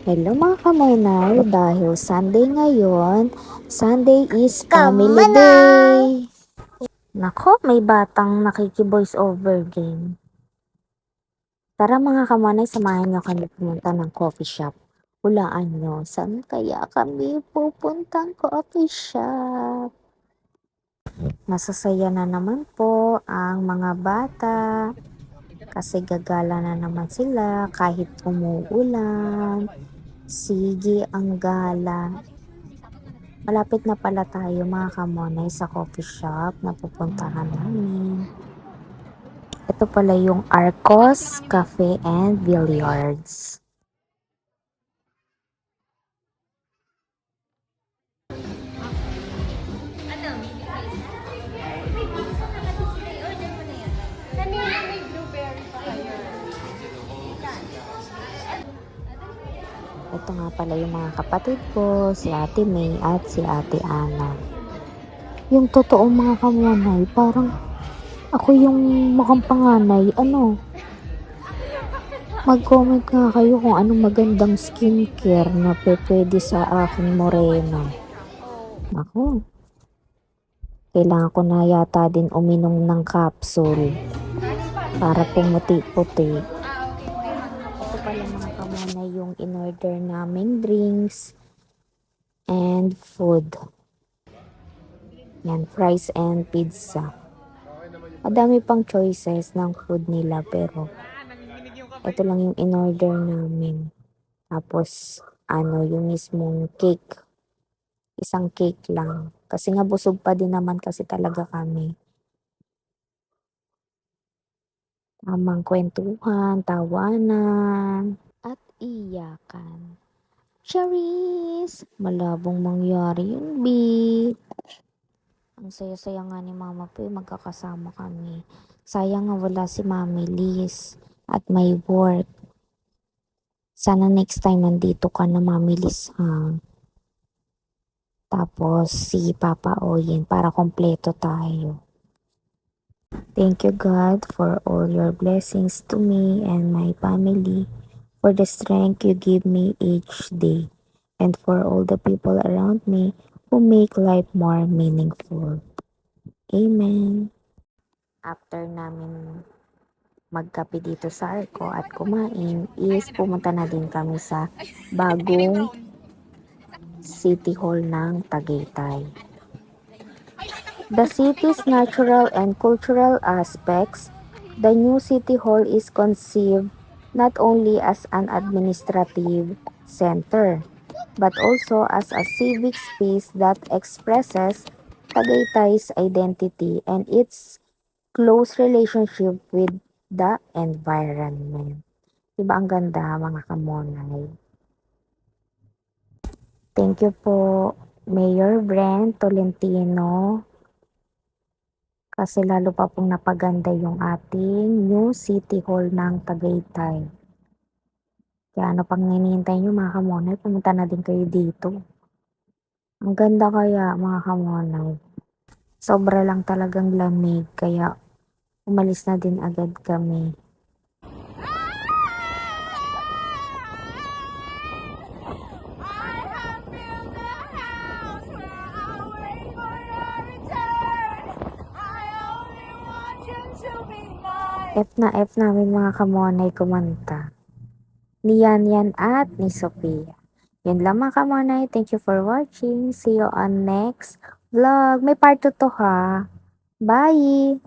Hello mga kamunay, dahil Sunday ngayon, Sunday is Family Kamunay! Day! Nako, may batang nakiki-voice over game. Tara mga kamunay, samahan nyo kami pumunta ng coffee shop. Hulaan nyo, saan kaya kami pupuntang coffee shop? Masasaya na naman po ang mga bata kasi gagala na naman sila kahit umuulan. Sige ang gala. Malapit na pala tayo mga kamonay sa coffee shop na pupuntahan namin. Ito pala yung Arcos Cafe and Billiards. Kanina may blueberry pa kayo. Ito nga pala yung mga kapatid ko, si Ate May at si Ate Ana. Yung totoong mga kamonay, parang ako yung mukhang panganay. Mag-comment nga kayo kung anong magandang skincare na pwede sa aking morena. Ako, kailangan ko na yata din uminom ng capsule para pumuti-puti. Ito pala mga kamonay yung in-order naming drinks and food. Yan, fries and pizza. Madami pang choices ng food nila pero ito lang yung in-order namin. Tapos, yung mismong cake. Isang cake lang. Kasi nga busog pa din naman kasi talaga kami. Tamang kwentuhan, tawanan, at iyakan. Charis! Malabong mangyari yun, B. Ang saya-saya nga ni Mama po, magkakasama kami. Sayang nga wala si Mami Liz at may work. Sana next time nandito ka na, Mami Liz, ha? Tapos si Papa Oyen para kompleto tayo. Thank you God for all your blessings to me and my family, for the strength you give me each day, and for all the people around me who make life more meaningful. Amen. After namin magkape dito sa Arco at kumain, is pumunta na din kami sa bagong City Hall ng Tagaytay. The city's natural and cultural aspects, the new City Hall is conceived not only as an administrative center, but also as a civic space that expresses Tagaytay's identity and its close relationship with the environment. Diba ang ganda mga kamonay? Thank you po Mayor Brent Tolentino kasi lalo pa pong napaganda yung ating new City Hall ng Tagaytay. Kaya ano pang hinihintay nyo mga kamonay, pumunta na din kayo dito. Ang ganda kaya mga kamonay. Sobra lang talagang lamig kaya umalis na din agad kami. F na F namin mga kamonay kumanta. Ni Yan Yan at ni Sophia. Yun lang mga kamonay. Thank you for watching. See you on next vlog. May part 2 to ha. Bye!